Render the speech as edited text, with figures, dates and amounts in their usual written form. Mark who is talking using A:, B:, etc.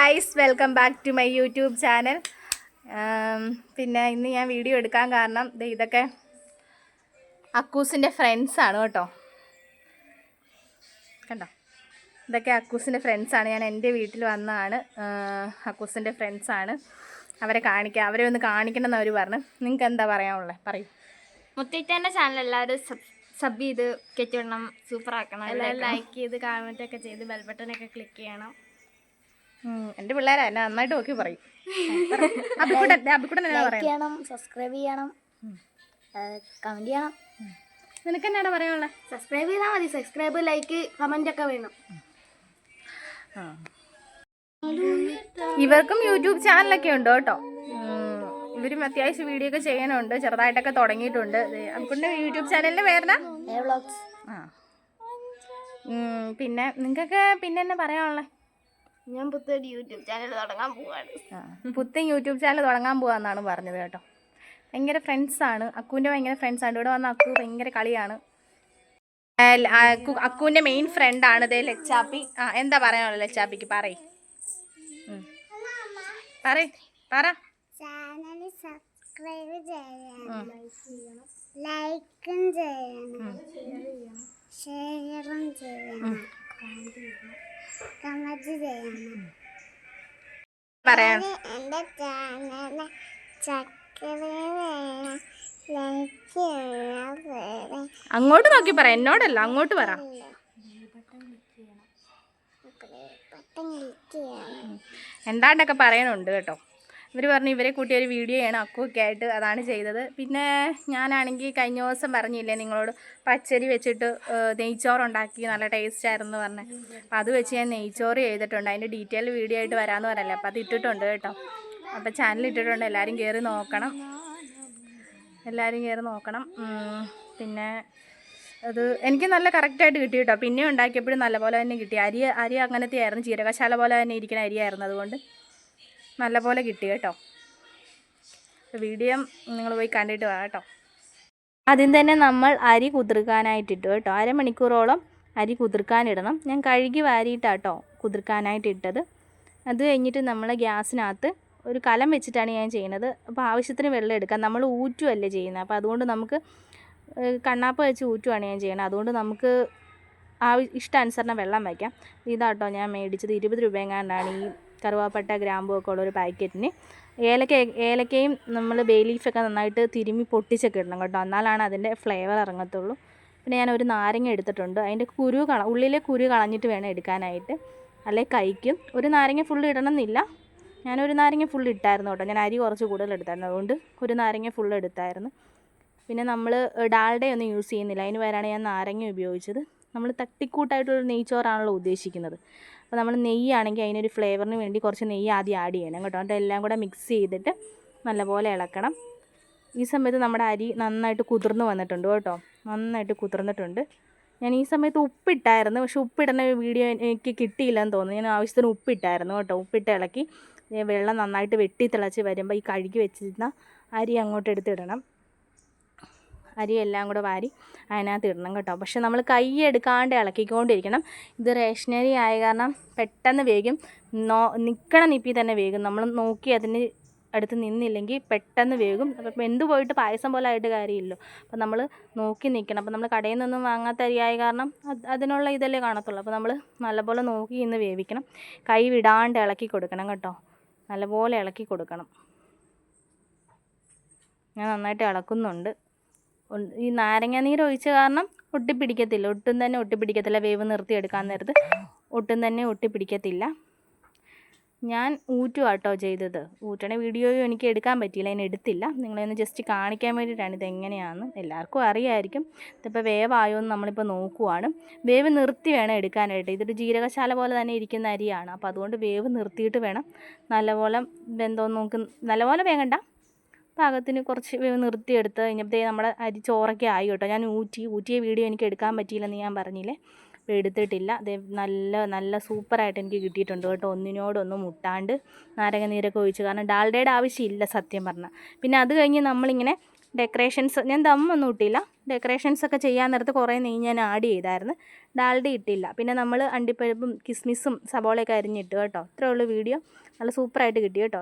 A: Guys, welcome back to my YouTube channel. പിന്നെ ഇന്ന് ഞാൻ വീഡിയോ എടുക്കാൻ കാരണം ഇതൊക്കെ അക്കൂസിൻ്റെ ഫ്രണ്ട്സാണ് കേട്ടോ. കണ്ടോ, ഇതൊക്കെ അക്കൂസിൻ്റെ ഫ്രണ്ട്സാണ്. ഞാൻ എൻ്റെ വീട്ടിൽ വന്നതാണ്. അക്കൂസിൻ്റെ ഫ്രണ്ട്സാണ്. അവരെ ഒന്ന് കാണിക്കണം എന്ന് അവർ പറഞ്ഞു. നിങ്ങൾക്ക് എന്താ പറയാനുള്ളത്? പറയൂ.
B: മുത്തീറ്റേൻ്റെ ചാനൽ എല്ലാവരും സബ് ചെയ്ത് കെറ്റിടണം, സൂപ്പർ ആക്കണം. എല്ലാവരും ലൈക്ക് ചെയ്ത് കമൻറ്റൊക്കെ ചെയ്ത് ബെൽ ബട്ടനൊക്കെ ക്ലിക്ക് ചെയ്യണം.
A: എൻ്റെ പിള്ളേരെ എന്നെ നന്നായിട്ട് നോക്കി പറയും.
B: ചെയ്യണം, സബ്സ്ക്രൈബ് ചെയ്യണം, കമൻറ്റ് ചെയ്യണം.
A: നിനക്ക് എന്നാണ് പറയാനുള്ളത്?
B: സബ്സ്ക്രൈബ് ചെയ്താൽ മതി. സബ്സ്ക്രൈബ്, ലൈക്ക്, കമൻ്റ് ഒക്കെ വേണം.
A: ഇവർക്കും യൂട്യൂബ് ചാനലൊക്കെ ഉണ്ട് കേട്ടോ. ഇവരും അത്യാവശ്യം വീഡിയോ ഒക്കെ ചെയ്യാനുണ്ട്. ചെറുതായിട്ടൊക്കെ തുടങ്ങിയിട്ടുണ്ട്. അപ്പുണ്ടെ യൂട്യൂബ് ചാനലിൻ്റെ പേരെന്നാ?
B: വ്ളോഗ്സ്.
A: പിന്നെ നിങ്ങൾക്കൊക്കെ പിന്നെ എന്നാ പറയാനുള്ളത്?
B: ഞാൻ പുത്തൻ യൂട്യൂബ് ചാനൽ തുടങ്ങാൻ പോവാണ്.
A: പുത്തൻ യൂട്യൂബ് ചാനൽ തുടങ്ങാൻ പോവാന്നാണ് പറഞ്ഞത് കേട്ടോ. ഭയങ്കര ഫ്രണ്ട്സാണ്. അക്കുവിൻ്റെ ഭയങ്കര ഫ്രണ്ട്സാണ്. ഇവിടെ വന്ന അക്കു ഭയങ്കര കളിയാണ്. അക്കുവിൻ്റെ മെയിൻ ഫ്രണ്ടാണ് ഇതേ ലച്ചാപ്പി. എന്താ പറയാനുള്ളത് ലച്ചാപ്പിക്ക്? പറ.
C: ചാനൽ സബ്സ്ക്രൈബ് ചെയ്യണം, ലൈക്കും ചെയ്യണം, ഷെയറും ചെയ്യണം, കമന്റ് ചെയ്യണം. എൻ്റെ ചാനൽ
A: അങ്ങോട്ട് നോക്കി പറ, എന്നോടല്ല, അങ്ങോട്ട് പറ. എന്താണ്ടൊക്കെ പറയാനുണ്ട് കേട്ടോ. ഇവർ പറഞ്ഞു ഇവരെ കൂട്ടി ഒരു വീഡിയോ ചെയ്യണം അക്കുവൊക്കെ ആയിട്ട്. അതാണ് ചെയ്തത്. പിന്നെ ഞാനാണെങ്കിൽ കഴിഞ്ഞ ദിവസം പറഞ്ഞില്ലേ നിങ്ങളോട്, പച്ചരി വെച്ചിട്ട് നെയ്ച്ചോറുണ്ടാക്കി നല്ല ടേസ്റ്റ് ആയിരുന്നു പറഞ്ഞത്. അപ്പോൾ അത് വെച്ച് ഞാൻ നെയ്ച്ചോറ് ചെയ്തിട്ടുണ്ട്. അതിൻ്റെ ഡീറ്റെയിൽ വീഡിയോ ആയിട്ട് വരാമെന്ന് പറയല്ലേ. അപ്പോൾ അത് ഇട്ടിട്ടുണ്ട് കേട്ടോ. അപ്പോൾ ചാനൽ ഇട്ടിട്ടുണ്ട്. എല്ലാവരും കയറി നോക്കണം. പിന്നെ അത് എനിക്ക് നല്ല കറക്റ്റായിട്ട് കിട്ടി കേട്ടോ. പിന്നെ ഉണ്ടാക്കിയപ്പോഴും നല്ലപോലെ തന്നെ കിട്ടി. അരി അങ്ങനത്തെ ആയിരുന്നു, ജീരകശാല പോലെ തന്നെ ഇരിക്കുന്ന അരിയായിരുന്നു. അതുകൊണ്ട് നല്ലപോലെ കിട്ടി കേട്ടോ. വീഡിയോ നിങ്ങൾ പോയി കണ്ടിട്ട് വാ കേട്ടോ. ആദ്യം തന്നെ നമ്മൾ അരി കുതിർക്കാനായിട്ടിട്ടു കേട്ടോ. അരമണിക്കൂറോളം അരി കുതിർക്കാനിടണം. ഞാൻ കഴുകി വാരിയിട്ടാട്ടോ കുതിർക്കാനായിട്ടിട്ടത്. അത് കഴിഞ്ഞിട്ട് നമ്മൾ ഗ്യാസിനകത്ത് ഒരു കലം വെച്ചിട്ടാണ് ഞാൻ ചെയ്യുന്നത്. അപ്പോൾ ആവശ്യത്തിന് വെള്ളം എടുക്കാം. നമ്മൾ ഊറ്റുമല്ലേ ചെയ്യുന്നത്. അപ്പോൾ അതുകൊണ്ട് നമുക്ക് കണ്ണാപ്പ് വെച്ച് ഊറ്റുവാണ് ഞാൻ ചെയ്യുന്നത്. അതുകൊണ്ട് നമുക്ക് ഇഷ്ടാനുസരണം വെള്ളം വയ്ക്കാം. ഇതാട്ടോ ഞാൻ മേടിച്ചത്. 20 രൂപയെങ്ങാണ്ടാണ് ഈ കറുവാപ്പട്ട ഗ്രാമ്പൂ ഒക്കെ ഉള്ളൊരു പാക്കറ്റിന്. ഏലക്കയും നമ്മൾ ബേ ലീഫൊക്കെ നന്നായിട്ട് തിരുമ്മി പൊട്ടിച്ചൊക്കെ ഇടണം കേട്ടോ. എന്നാലാണ് അതിൻ്റെ ഫ്ലേവർ ഇറങ്ങത്തുള്ളൂ. പിന്നെ ഞാൻ ഒരു നാരങ്ങ എടുത്തിട്ടുണ്ട്. അതിൻ്റെ ഉള്ളിലെ കുരു കളഞ്ഞിട്ട് വേണം എടുക്കാനായിട്ട്, അല്ലെ കഴിക്കും. ഒരു നാരങ്ങ ഫുള്ള് ഇടണമെന്നില്ല. ഞാനൊരു നാരങ്ങ ഫുള്ള് ഇട്ടായിരുന്നു കേട്ടോ. ഞാൻ അരി കുറച്ച് കൂടുതൽ എടുത്തായിരുന്നു, അതുകൊണ്ട് ഒരു നാരങ്ങ ഫുള്ള് എടുത്തായിരുന്നു. പിന്നെ നമ്മൾ ഡാൽഡയൊന്നും യൂസ് ചെയ്യുന്നില്ല. അതിന് പകരമാണ് ഞാൻ നാരങ്ങ ഉപയോഗിച്ചത്. നമ്മൾ തട്ടിക്കൂട്ടായിട്ടുള്ള നെയ്ച്ചോറാണല്ലോ ഉദ്ദേശിക്കുന്നത്. അപ്പോൾ നമ്മൾ നെയ്യാണെങ്കിൽ അതിനൊരു ഫ്ലേവറിന് വേണ്ടി കുറച്ച് നെയ്യ് ആദ്യം ആഡ് ചെയ്യണം കേട്ടോ. എന്നിട്ട് എല്ലാം കൂടെ മിക്സ് ചെയ്തിട്ട് നല്ലപോലെ ഇളക്കണം. ഈ സമയത്ത് നമ്മുടെ അരി നന്നായിട്ട് കുതിർന്ന് വന്നിട്ടുണ്ട് കേട്ടോ. നന്നായിട്ട് കുതിർന്നിട്ടുണ്ട്. ഞാൻ ഈ സമയത്ത് ഉപ്പിട്ടായിരുന്നു, പക്ഷെ ഉപ്പിടുന്ന വീഡിയോ എനിക്ക് കിട്ടിയില്ലെന്ന് തോന്നുന്നു. ഞാൻ ആവശ്യത്തിന് ഉപ്പിട്ടായിരുന്നു കേട്ടോ. ഉപ്പിട്ട് ഇളക്കി വെള്ളം നന്നായിട്ട് വെട്ടി തിളച്ച് വരുമ്പോൾ ഈ കഴുകി വെച്ചിരുന്ന അരി അങ്ങോട്ട് എടുത്തിടണം. അരി എല്ലാം കൂടെ വാരി അതിനകത്ത് ഇടണം കേട്ടോ. പക്ഷെ നമ്മൾ കൈ എടുക്കാണ്ട് ഇളക്കിക്കൊണ്ടിരിക്കണം. ഇത് റേഷനറി ആയ കാരണം പെട്ടെന്ന് വേഗം നിൽക്കണ നിപ്പി തന്നെ വേഗം. നമ്മൾ നോക്കി അതിന് അടുത്ത് നിന്നില്ലെങ്കിൽ പെട്ടെന്ന് വേഗം. അപ്പോൾ വെന്ത് പോയിട്ട് പായസം പോലെ ആയിട്ട് കാര്യമില്ലല്ലോ. അപ്പോൾ നമ്മൾ നോക്കി നിൽക്കണം. അപ്പോൾ നമ്മൾ കടയിൽ നിന്നൊന്നും വാങ്ങാത്ത അരിയായ കാരണം അതിനുള്ള ഇതല്ലേ കാണത്തുള്ളൂ. അപ്പോൾ നമ്മൾ നല്ലപോലെ നോക്കി ഇന്ന് വേവിക്കണം. കൈ വിടാണ്ട് ഇളക്കി കൊടുക്കണം കേട്ടോ. നല്ലപോലെ ഇളക്കി കൊടുക്കണം. ഞാൻ നന്നായിട്ട് ഇളക്കുന്നുണ്ട്. ഈ നാരങ്ങ നീര് ഒഴിച്ച കാരണം ഒട്ടിപ്പിടിക്കത്തില്ല, ഒട്ടും തന്നെ ഒട്ടിപ്പിടിക്കത്തില്ല. വേവ് നിർത്തി എടുക്കാൻ നേരത്ത് ഒട്ടും തന്നെ ഒട്ടിപ്പിടിക്കത്തില്ല. ഞാൻ ഊറ്റുവാട്ടോ ചെയ്തത്. ഊറ്റണ വീഡിയോയും എനിക്ക് എടുക്കാൻ പറ്റിയില്ല, അതിന് എടുത്തില്ല. നിങ്ങളൊന്ന് ജസ്റ്റ് കാണിക്കാൻ വേണ്ടിയിട്ടാണ് ഇതെങ്ങനെയാണെന്ന്. എല്ലാവർക്കും അറിയാമായിരിക്കും. ഇതിപ്പോൾ വേവായോ എന്ന് നമ്മളിപ്പോൾ നോക്കുവാണ്. വേവ് നിർത്തി വേണം എടുക്കാനായിട്ട്. ഇതൊരു ജീരകശാല പോലെ തന്നെ ഇരിക്കുന്ന അരിയാണ്. അപ്പോൾ അതുകൊണ്ട് വേവ് നിർത്തിയിട്ട് വേണം. നല്ലപോലെ വെന്തോന്ന് നോക്ക്. നല്ലപോലെ വേകണ്ട, പാകത്തിന് കുറച്ച് വേവ് നിർത്തിയെടുത്ത് കഴിഞ്ഞപ്പോഴത്തേ നമ്മുടെ അരി ചോറൊക്കെ ആയി കേട്ടോ. ഞാൻ ഊറ്റിയ വീഡിയോ എനിക്ക് എടുക്കാൻ പറ്റിയില്ലെന്ന് ഞാൻ പറഞ്ഞില്ലേ. അപ്പോൾ എടുത്തിട്ടില്ല. അതേ നല്ല സൂപ്പറായിട്ട് എനിക്ക് കിട്ടിയിട്ടുണ്ട് കേട്ടോ. ഒന്നിനോടൊന്നും മുട്ടാണ്ട് നാരങ്ങ നീരൊക്കെ ഒഴിച്ച്. കാരണം ഡാൽഡയുടെ ആവശ്യമില്ല സത്യം പറഞ്ഞാൽ. പിന്നെ അത് കഴിഞ്ഞ് നമ്മളിങ്ങനെ ഡെക്കറേഷൻസ് ഞാൻ ദമ്മൊന്നും ഇട്ടില്ല. ഡെക്കറേഷൻസൊക്കെ ചെയ്യാൻ നേരത്ത് കുറേ നെയ്യ് ഞാൻ ആഡ് ചെയ്തായിരുന്നു. ഡാൽഡ ഇട്ടില്ല. പിന്നെ നമ്മൾ അണ്ടിപ്പരിപ്പും കിസ്മിസും സവോളയൊക്കെ അരിഞ്ഞിട്ട് കേട്ടോ. ഇത്രേ ഉള്ളൂ വീഡിയോ. നല്ല സൂപ്പറായിട്ട് കിട്ടി കേട്ടോ.